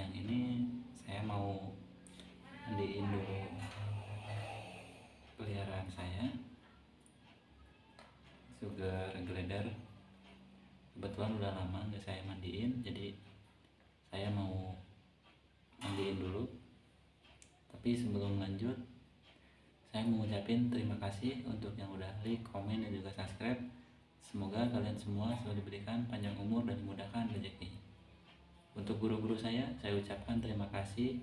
siang ini saya mau mandiin dulu peliharaan saya, Sugar Glider. Kebetulan udah lama nggak saya mandiin, jadi saya mau mandiin dulu. Tapi sebelum lanjut, saya mau ngucapin terima kasih untuk yang udah like, komen, dan juga subscribe. Semoga kalian semua selalu diberikan panjang umur dan dimudahkan rezekinya. Untuk guru-guru saya ucapkan terima kasih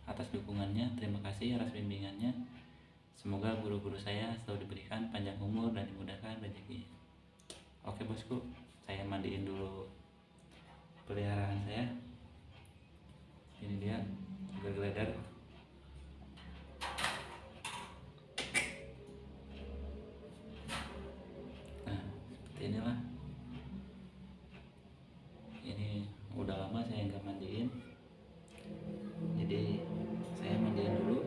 atas dukungannya, terima kasih atas bimbingannya. Semoga guru-guru saya selalu diberikan panjang umur dan dimudahkan rezekinya. Oke bosku, saya mandiin dulu peliharaan saya. Ini dia Sugar Glider. Nah, seperti inilah. Ini udah lama saya nggak mandiin, jadi saya mandiin dulu.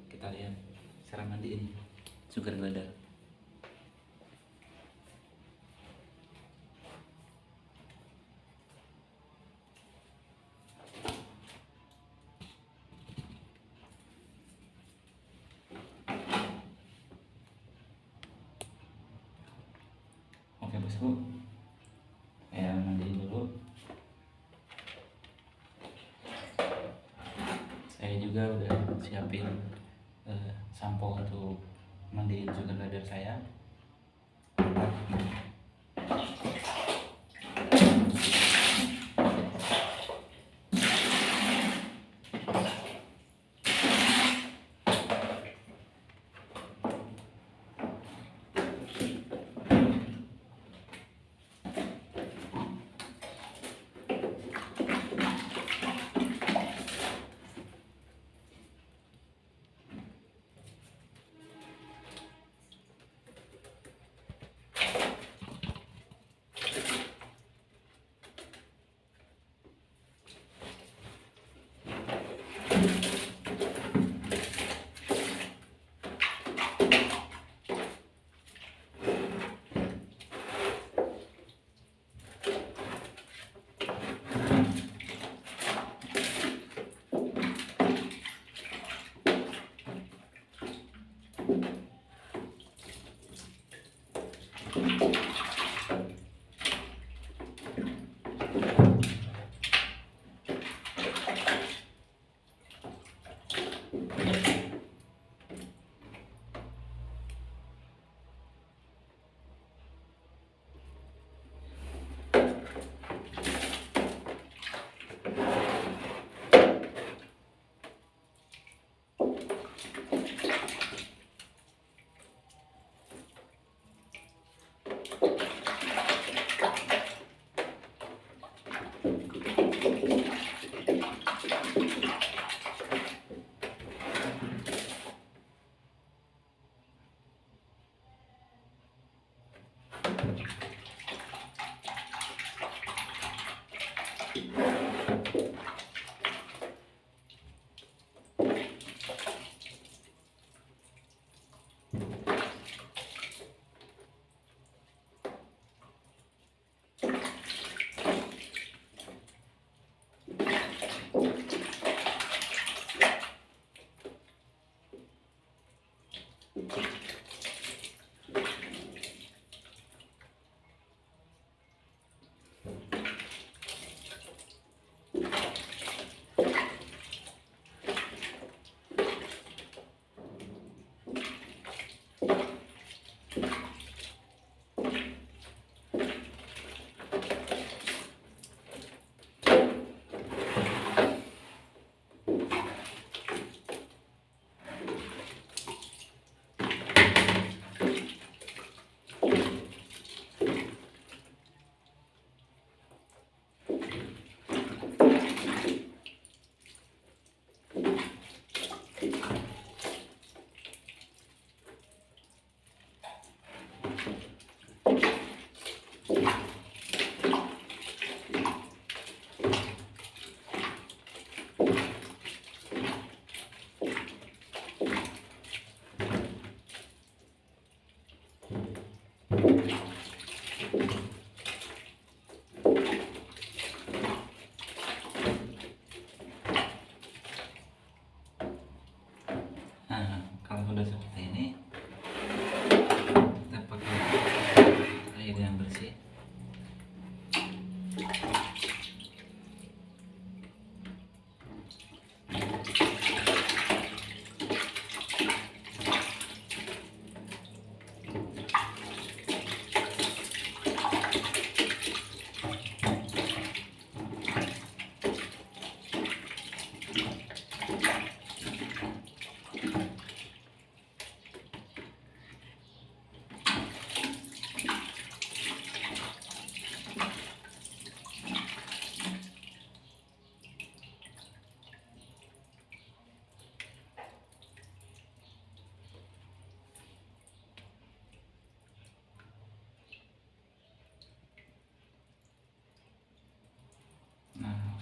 Kita lihat cara mandiin Sugar Glider. Oke bosku, saya mandiin dulu. Saya juga udah siapin sampo untuk mandiin Sugar Glider saya.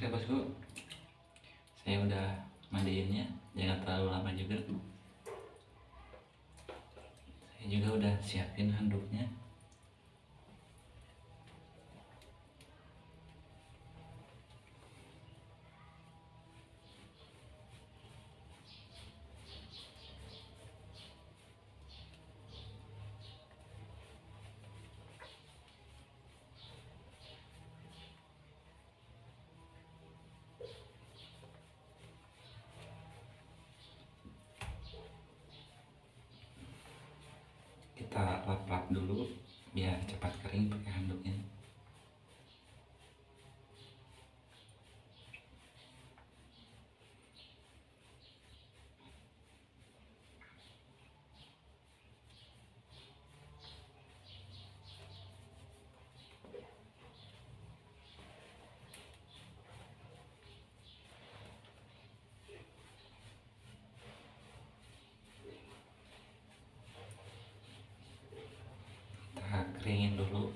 Oke bosku, saya udah mandiinnya, jangan terlalu lama juga. Saya juga udah siapin handuknya. Kita lap-lap dulu biar cepat kering pakai handuknya. Kita keringin dulu.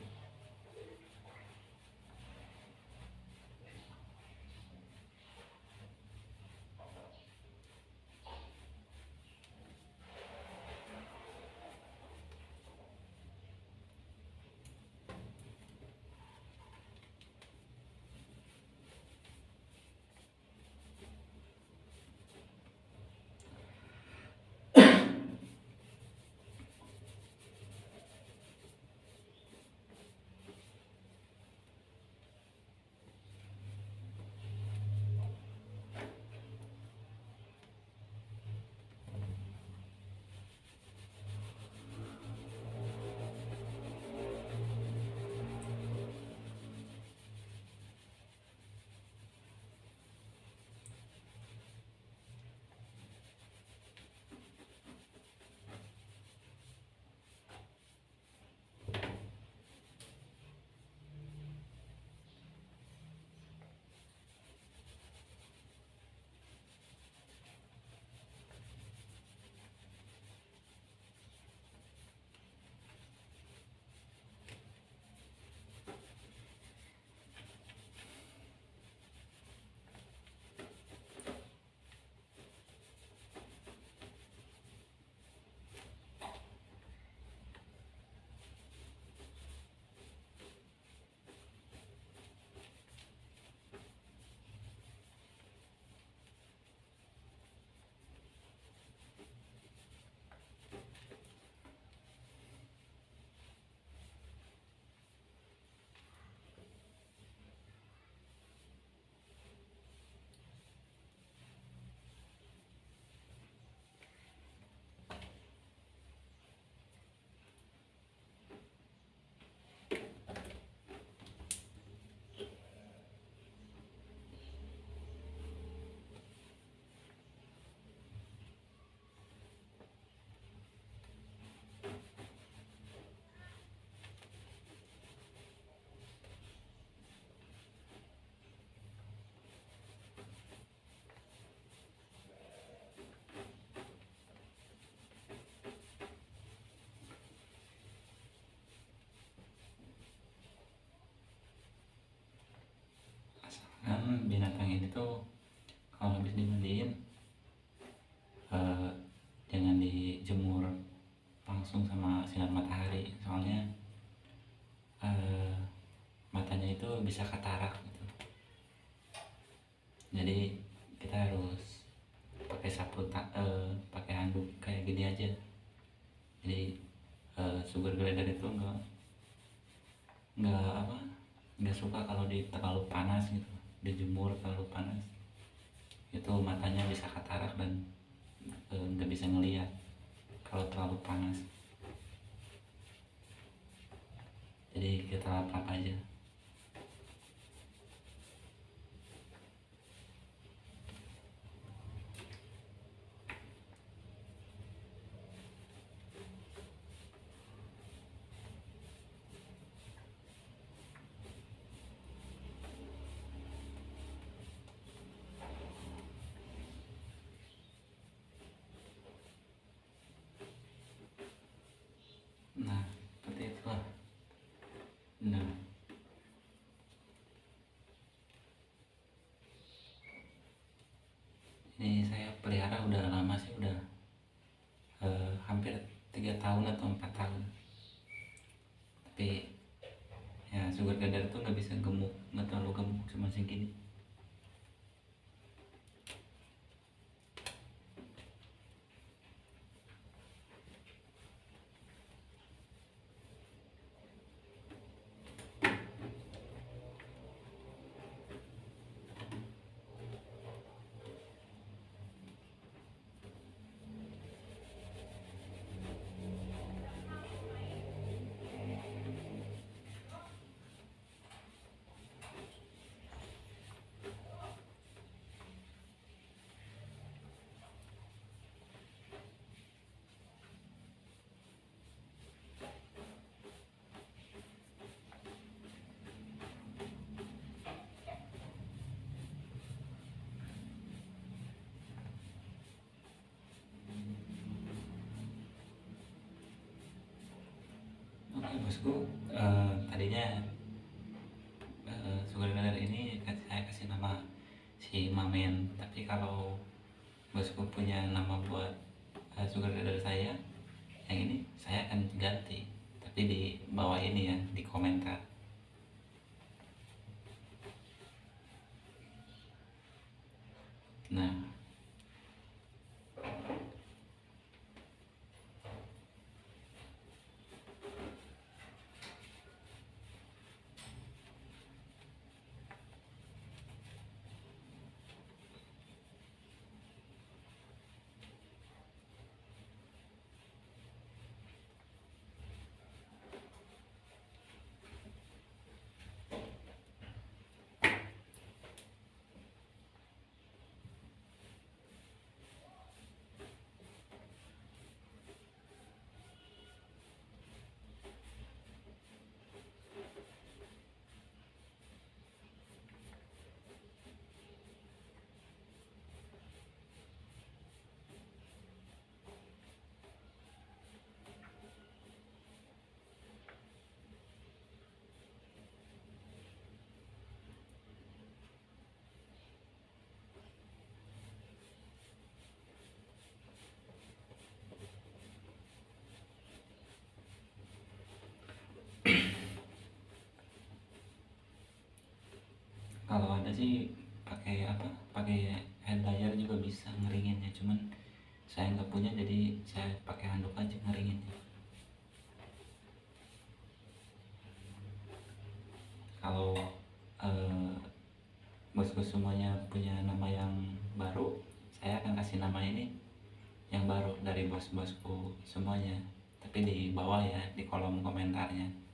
Binatang ini tuh kalau habis dimandiin jangan dijemur langsung sama sinar matahari, soalnya matanya itu bisa katarak gitu. Jadi kita harus pakai pakai handuk kayak gini aja. Jadi sugar glider itu nggak suka kalau terlalu panas gitu, dijemur terlalu panas itu matanya bisa katarak dan nggak bisa ngelihat kalau terlalu panas. Jadi kita lap-lap aja. Nah, seperti itulah. Nah, Ini saya pelihara udah lama sih, udah hampir 3 tahun atau 4 tahun. Tapi ya sugar glider tuh nggak bisa gemuk, nggak terlalu gemuk, cuma segini. Oke bosku, tadinya sugar glider ini saya kasih nama si Mamen. Tapi kalau bosku punya nama buat sugar glider saya yang ini, saya akan ganti. Tapi di bawah ini ya, di komentar. Nah, kalau ada sih pakai apa? Pakai hair dryer juga bisa ngeringinnya, cuman saya nggak punya, jadi saya pakai handuk aja ngeringinnya. Kalau eh, bosku semuanya punya nama yang baru, saya akan kasih nama ini yang baru dari bos-bosku semuanya. Tapi di bawah ya, di kolom komentarnya.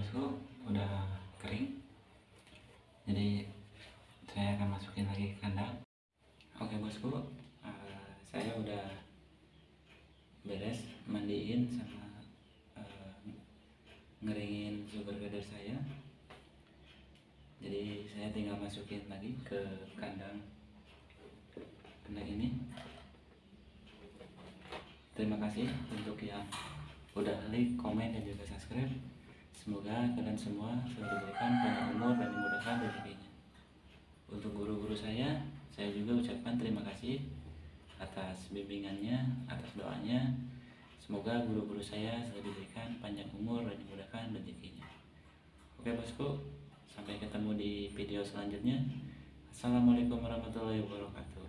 bosku udah kering, jadi saya akan masukin lagi ke kandang. Oke bosku, saya udah beres mandiin sama ngeringin sugar glider saya, jadi saya tinggal masukin lagi ke kandang ini. Terima kasih untuk yang udah like, komen, dan juga subscribe. Semoga kalian semua selalu diberikan panjang umur dan dimudahkan rezekinya. Untuk guru-guru saya juga ucapkan terima kasih atas bimbingannya, atas doanya. Semoga guru-guru saya selalu diberikan panjang umur dan dimudahkan rezekinya. Oke bosku, sampai ketemu di video selanjutnya. Assalamualaikum warahmatullahi wabarakatuh.